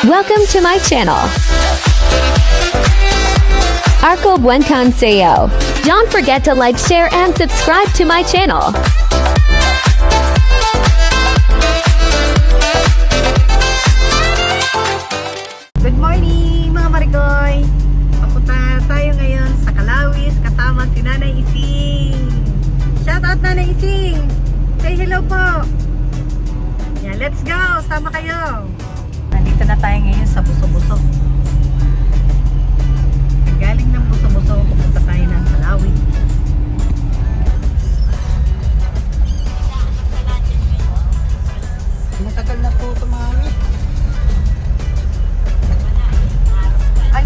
Welcome to my channel. Arco Buencan Sayo. Don't forget to like, share, and subscribe to my channel. Good morning mga Marigoy! Papunta tayo ngayon sa Kalawis kasama si Nanay Ising. Shout out Nanay Ising! Say hello po! Yeah, let's go! Sama kayo! Nandito na tayo ngayon sa Buso-Buso. Galing ng Buso-Buso, pupunta tayo ng Kalawis. Matagal na po ito, mami. Ay!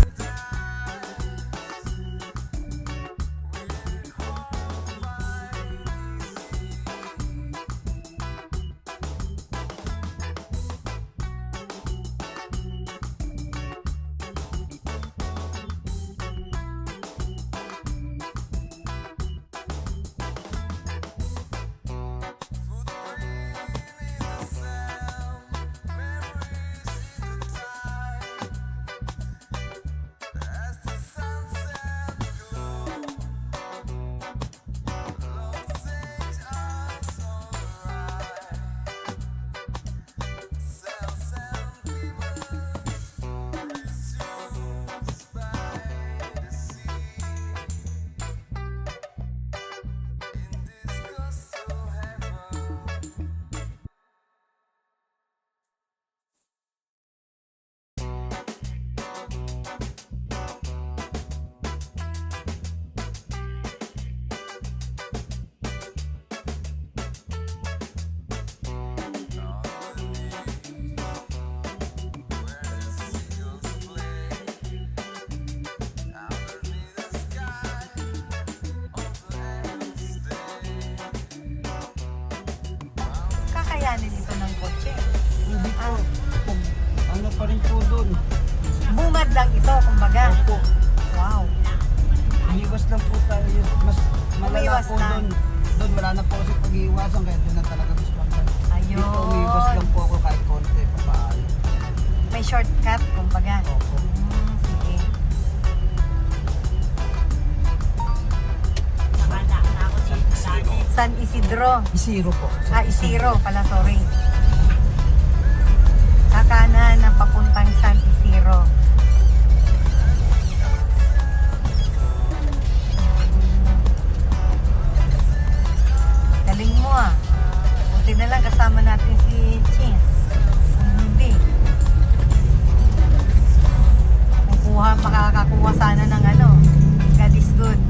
Kakayanin ito ng kotse. Hindi po. Ano pa rin po doon? Bungad lang ito, kumbaga. Opo. Wow! Iiwas lang po tayo. Mas malala Umiwas po lang. doon. Doon wala na po kasi pag-iiwasan kaya doon na talaga gusto lang. Ayun. Dito umiiwas lang po ako kahit konti papaano. May shortcut, kumbaga. Opo. Sige. San Isidro. Isiro po. Isiro pala, sorry. Kakanan ng papuntang San Isidro. Galing mo ah. Buti na lang kasama natin si Chins. Hindi. Makakakuha sana ng ano. God is good.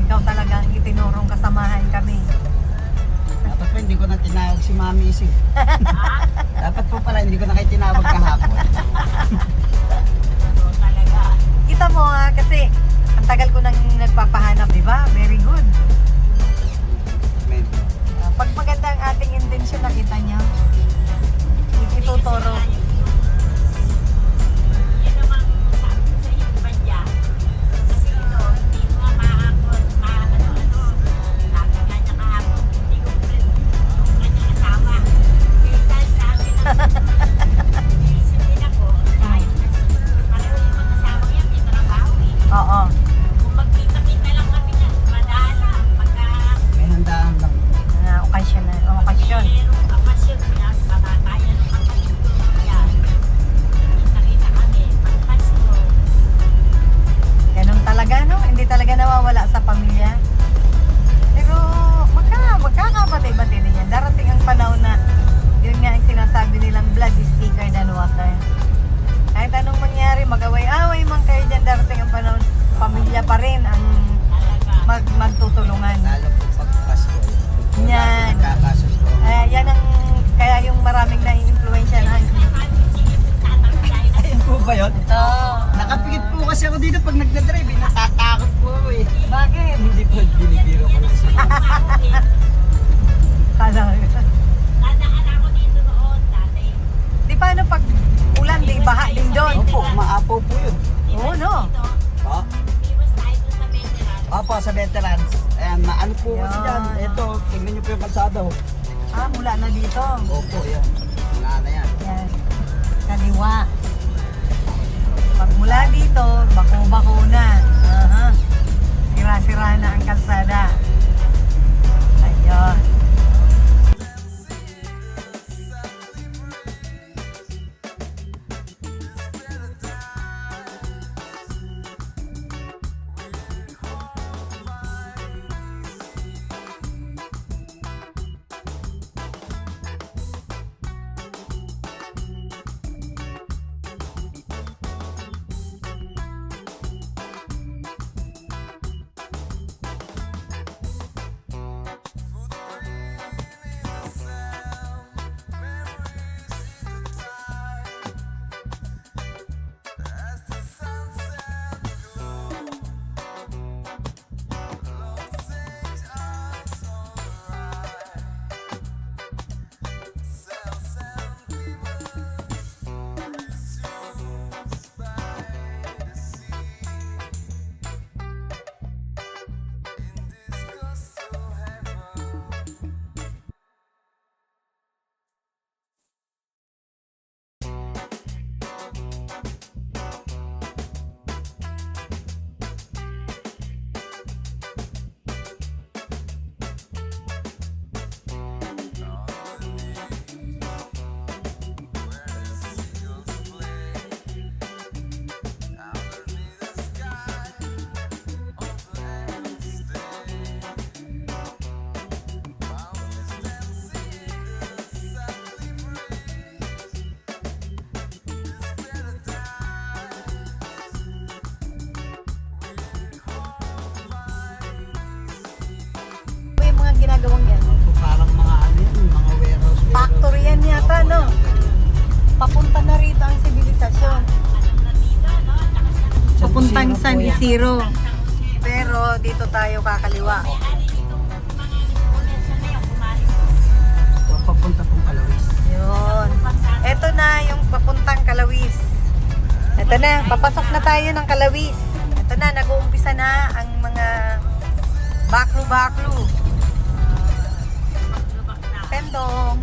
Ikaw talagang itinurong kasamahan kami. Dapat po hindi ko na tinawag si Mami Ising. Dapat po pala hindi ko na kayo tinawag kahapon. Kita mo ha, kasi ang tagal ko nang nagpapahanap, di ba? Very good. Medyo. Pag maganda ang ating intensyon, nakita niyo, ituturo. Oo. May handaan lang. Okasyon na. Okasyon. Ganun talaga, no? Hindi talaga nawawala sa pamilya. Pero magkakabati-bati din yan. Darating ang panahon na yun nga ang sinasabi nilang blood is thicker than water. Kahit anong mangyari, magaway-away man kayo dyan, darating ang panahon, pamilya pa rin ang magtutulungan. Lalo po pag Pasko. Yan. Nagkakasusto. Yan ang, kaya yung maraming nai-influensya na. Ayun po ba yun? Oo. Nakapikit po kasi ako dito pag nagdadrive. Natatakot po ako eh. Bakit? Hindi po, binibiro ko lang siya. Talaga. Di paano pag ulan, di baha din doon? Opo, maapaw po yun. Oo, no? Po? Opo, sa veterans. Ayan, ano po kasi Yan. dyan. Ito, tignan nyo po yung kalsada. Mula na dito. Opo, yan. Wala na yan. Yan. Kaliwa. Mula dito, bako-bako na. Aha. Sira-sira na ang kalsada. Ayun. Ginagawang yan. Parang mga ano yun, mga warehouse. Factory yan yata, no? Papunta na rito ang sibilisasyon. Papuntang San Isidro. Pero dito tayo kakaliwa. Papunta pong Kalawis. Yun. Ito na yung papuntang Kalawis. Ito na, papasok na tayo ng Kalawis. Ito na, nag-uumpisa na ang mga baklu-baklu. Tendong.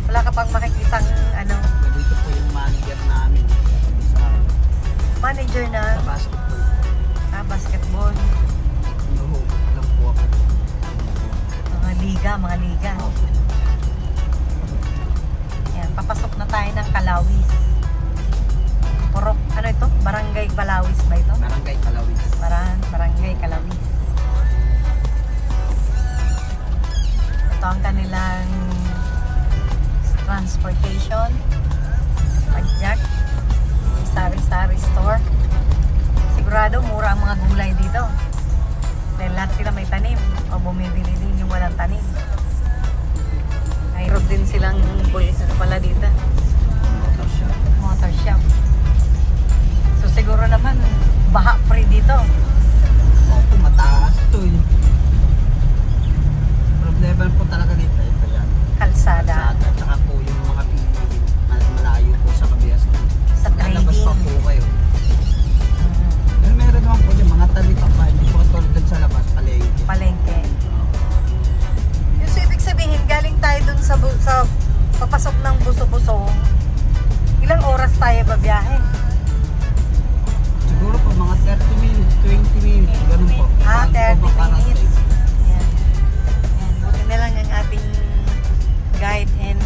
Wala ka pang makikitang ano, Dito po yung manager namin sa manager na basketball. basketball. Nahugot lang po ako. Mga liga. Yan, papasok na tayo ng Kalawis. Purok, ano ito? Barangay Balawis ba ito? Barangay Kalawis. Barangay Kalawis. Ito ang kanilang transportation. Pagyak. Sari-sari store. Sigurado mura ang mga gulay dito. Dahil lahat sila may tanim o bumibili din yung walang tanim. Mayroon din silang ano pala dito, Motor shop. motor shop. So siguro naman baha free dito. Opo, mataas to eh. Problema po talaga dito. Ito yan. Kalsada. At saka po yung mga bilihin. Malayo po sa Kabias. Sa Lalabas trading. pa po kayo. Pero meron naman po yung mga talika pa. Hindi po tulad sa labas, palengke. Palengke. Yung so, ibig sabihin, galing tayo dun sa papasok ng Buso-Buso. Ilang oras tayo babiyahe? Siguro po mga 30 minutes, 20 minutes, ganun po. Ah, Bago po 30 makarating. minutes. Yan. Yan. Buti na lang ang ating guide and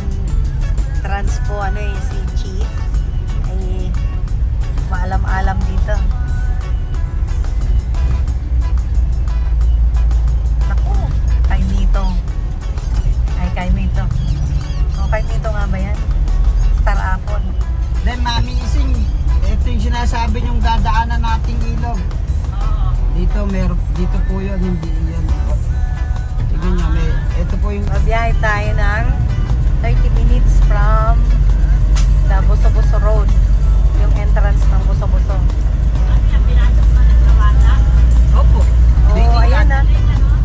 transpo, si Chief. Ay maalam-alam dito. Naku, kay Mito. Ay, kay Mito. O, kay Mito nga ba yan? Star Apple. Then, Mami, sinasabi yung dadaanan nating ilog. Dito po yun, hindi yan. Tignan nyo, ito po yung Mabiyahe tayo ng 30 minutes from the Buso-Buso Road. Yung entrance ng Buso-Buso. Opo. Oh, ayan na.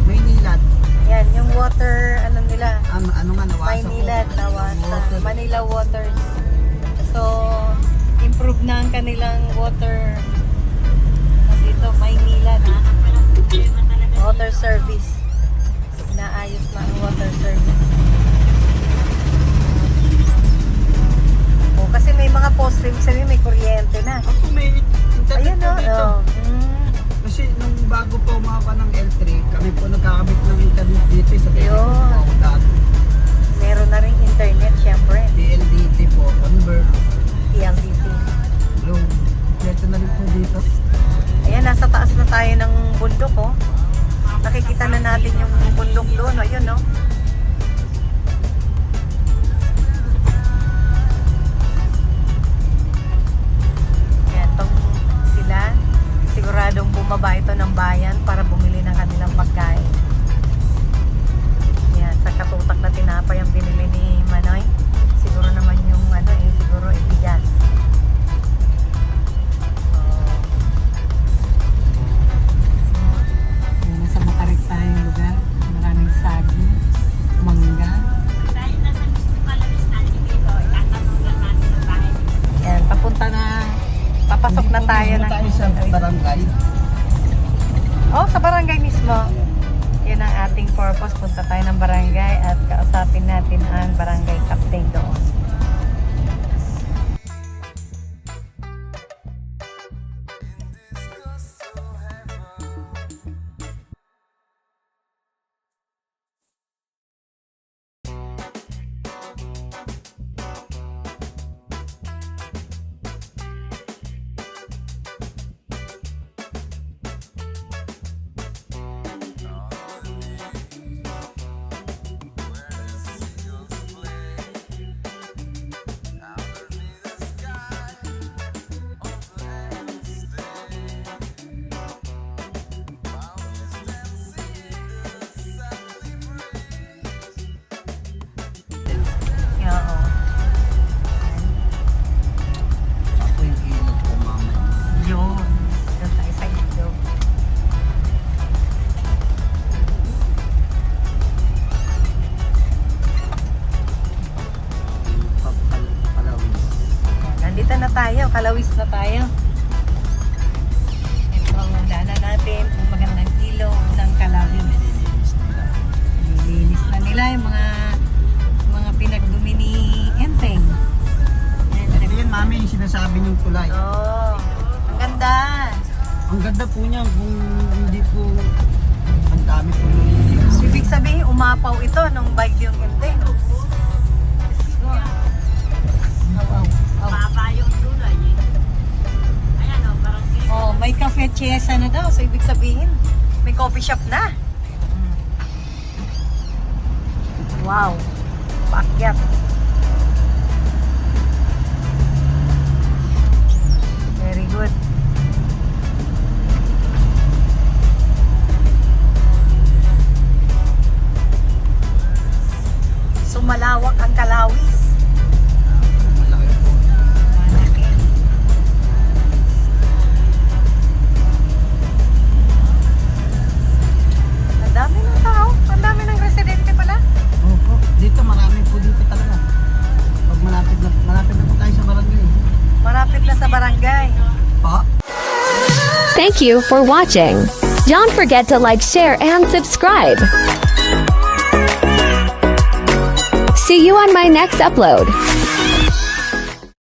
Maynilad. Yan, yung water, ano nila? Ano nga, nawasa Maynilad, po. Nawasa. Water. Manila Waters. So, improve na ang kanilang water. Dito, Maynilad. Water service. Naayos na ang water service. Oh, kasi may mga poste, sabi may kuryente na. Opo, may internet Ayan po o. dito. Kasi nung bago po umapa ng L3, kami po nagkakabit ng internet dito sa Yun. po dati. Meron na rin internet, syempre. DLDT po, convert, PLDT. Globe. Dito na rin po dito. Ayan, nasa taas na tayo ng bundok, oh. Nakikita na natin yung bundok doon, oh. Ayun, oh. Ayan, tong sila. Siguradong bumaba ito ng bayan para bumili ng kanilang pagkain. Ayan, sa katutak na tinapay ang binili ni Manoy. Siguro naman yung siguro ibigas. Nasa matarik tayong lugar. Maraming saging, mangga. Yan, papasok na tayo Dito tayo sa barangay. Oh, sa barangay mismo. Yan ang ating purpose. Punta tayo ng barangay at kausapin natin ang barangay captain doon. Oo. Ako yung ilog po mamaya. Yun. Doon tayo sa ilog. Palawis. Nandito na tayo. Kalawis na tayo. Ito ang daanan natin. Ang magandang ilog ng Kalawis. Nililinis nila. Nilinis na nila yung mga pinagdumi ni Enteng. Ito yun, mami, yung sinasabi niyong tulay. Oh, ang ganda. Ang ganda po niya kung hindi po ang dami po nililinis. So, ibig sabihin, umapaw ito nung bagyong Enteng. Oh, may cafe Chiesa na daw. So, ibig sabihin, may coffee shop na. Wow. Paakyat. Very good. So, malawak ang Kalawis. Malaki po. Malaki. Ang dami ng tao. Ang dami ng residente pala. Opo. Dito marami po dito talaga. Pag malapit na po tayo sa barangay. Malapit na sa barangay. Pa? Thank you for watching. Don't forget to like, share, and subscribe. See you on my next upload.